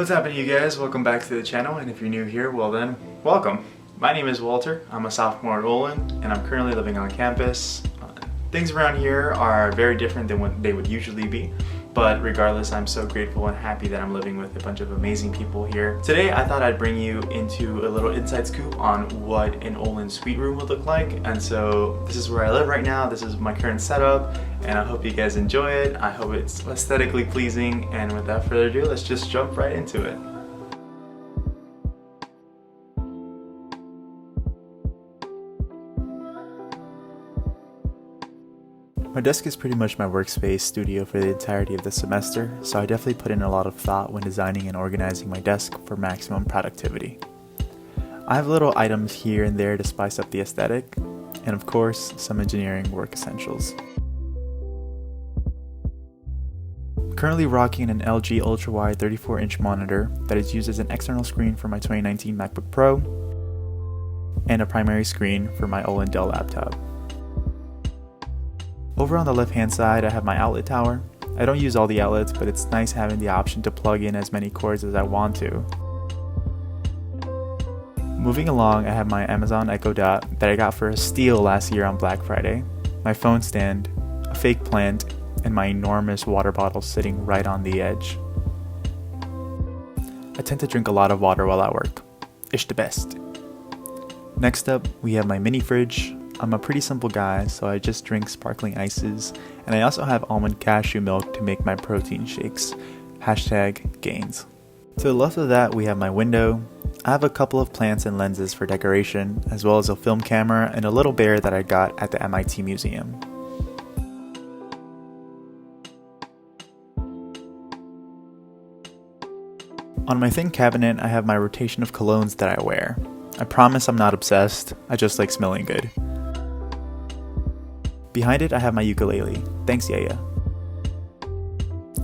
What's happening, you guys? Welcome back to the channel, and if you're new here, well then, welcome. My name is Walter. I'm a sophomore at Olin, and I'm currently living on campus. Things around here are very different than what they would usually be, but regardless, I'm so grateful and happy that I'm living with a bunch of amazing people here. Today, I thought I'd bring you into a little inside scoop on what an Olin Suite Room would look like. And so this is where I live right now. This is my current setup, and I hope you guys enjoy it. I hope it's aesthetically pleasing, and without further ado, let's just jump right into it. My desk is pretty much my workspace studio for the entirety of the semester, so I definitely put in a lot of thought when designing and organizing my desk for maximum productivity. I have little items here and there to spice up the aesthetic, and of course, some engineering work essentials. I'm currently rocking an LG ultra-wide 34-inch monitor that is used as an external screen for my 2019 MacBook Pro, and a primary screen for my Olin Dell laptop. Over on the left hand side, I have my outlet tower. I don't use all the outlets, but it's nice having the option to plug in as many cords as I want to. Moving along, I have my Amazon Echo Dot that I got for a steal last year on Black Friday, my phone stand, a fake plant, and my enormous water bottle sitting right on the edge. I tend to drink a lot of water while at work. It's the best. Next up, we have my mini fridge. I'm a pretty simple guy, so I just drink sparkling ices, and I also have almond cashew milk to make my protein shakes. #gains. To the left of that, we have my window. I have a couple of plants and lenses for decoration, as well as a film camera and a little bear that I got at the MIT Museum. On my thin cabinet, I have my rotation of colognes that I wear. I promise I'm not obsessed, I just like smelling good. Behind it, I have my ukulele. Thanks, Yaya.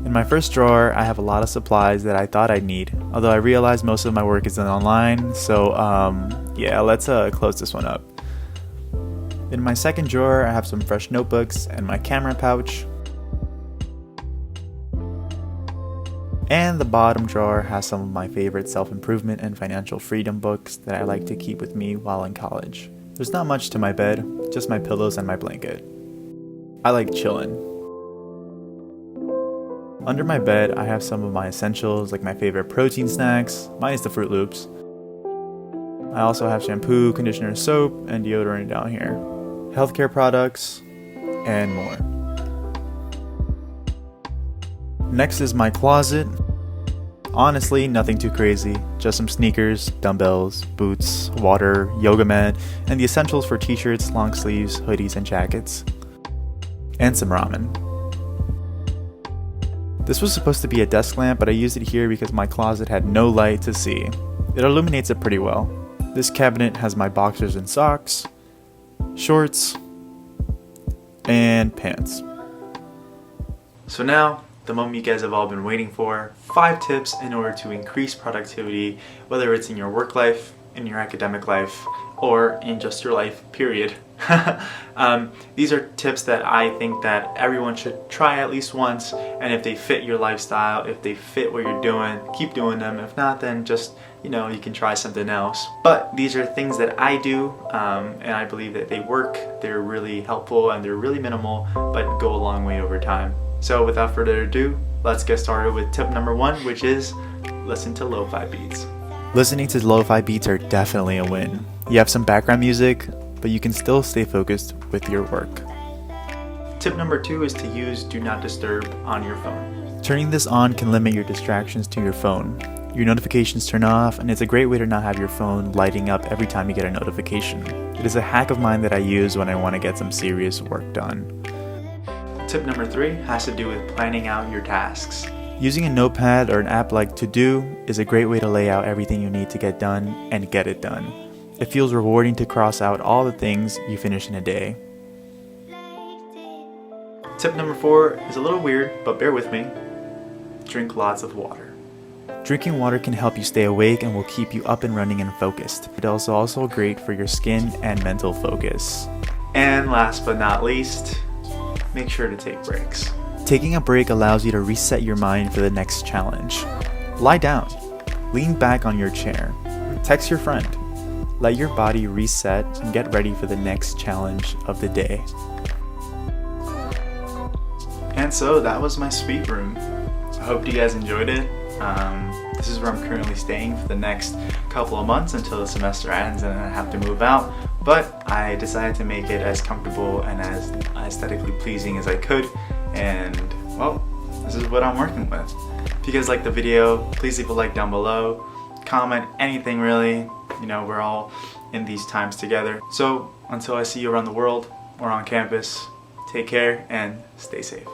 In my first drawer, I have a lot of supplies that I thought I'd need, although I realized most of my work is done online, so yeah, let's close this one up. In my second drawer, I have some fresh notebooks and my camera pouch. And the bottom drawer has some of my favorite self-improvement and financial freedom books that I like to keep with me while in college. There's not much to my bed, just my pillows and my blanket. I like chillin'. Under my bed, I have some of my essentials like my favorite protein snacks, minus the Fruit Loops. I also have shampoo, conditioner, soap, and deodorant down here. Healthcare products, and more. Next is my closet. Honestly, nothing too crazy, just some sneakers, dumbbells, boots, water, yoga mat, and the essentials for t-shirts, long sleeves, hoodies, and jackets. And some ramen. This was supposed to be a desk lamp, but I used it here because my closet had no light to see. It illuminates it pretty well. This cabinet has my boxers and socks, shorts, and pants. So now, the moment you guys have all been waiting for, 5 tips in order to increase productivity, whether it's in your work life, in your academic life, or in just your life, period. These are tips that I think that everyone should try at least once, and if they fit your lifestyle, if they fit what you're doing, keep doing them. If not, then just, you can try something else. But these are things that I do, and I believe that they work, they're really helpful, and they're really minimal, but go a long way over time. So without further ado, let's get started with tip number 1, which is listen to lo-fi beats. Listening to lo-fi beats are definitely a win. You have some background music, but you can still stay focused with your work. Tip number 2 is to use Do Not Disturb on your phone. Turning this on can limit your distractions to your phone. Your notifications turn off, and it's a great way to not have your phone lighting up every time you get a notification. It is a hack of mine that I use when I want to get some serious work done. Tip number 3 has to do with planning out your tasks. Using a notepad or an app like To Do is a great way to lay out everything you need to get done and get it done. It feels rewarding to cross out all the things you finish in a day. Tip number 4 is a little weird, but bear with me. Drink lots of water. Drinking water can help you stay awake and will keep you up and running and focused. It is also great for your skin and mental focus. And last but not least, make sure to take breaks. Taking a break allows you to reset your mind for the next challenge. Lie down. Lean back on your chair. Text your friend. Let your body reset and get ready for the next challenge of the day. And so that was my suite room. I hope you guys enjoyed it. This is where I'm currently staying for the next couple of months until the semester ends and I have to move out. But I decided to make it as comfortable and as aesthetically pleasing as I could. And well, this is what I'm working with. If you guys liked the video, please leave a like down below. Comment anything really. You know, we're all in these times together. So until I see you around the world or on campus, take care and stay safe.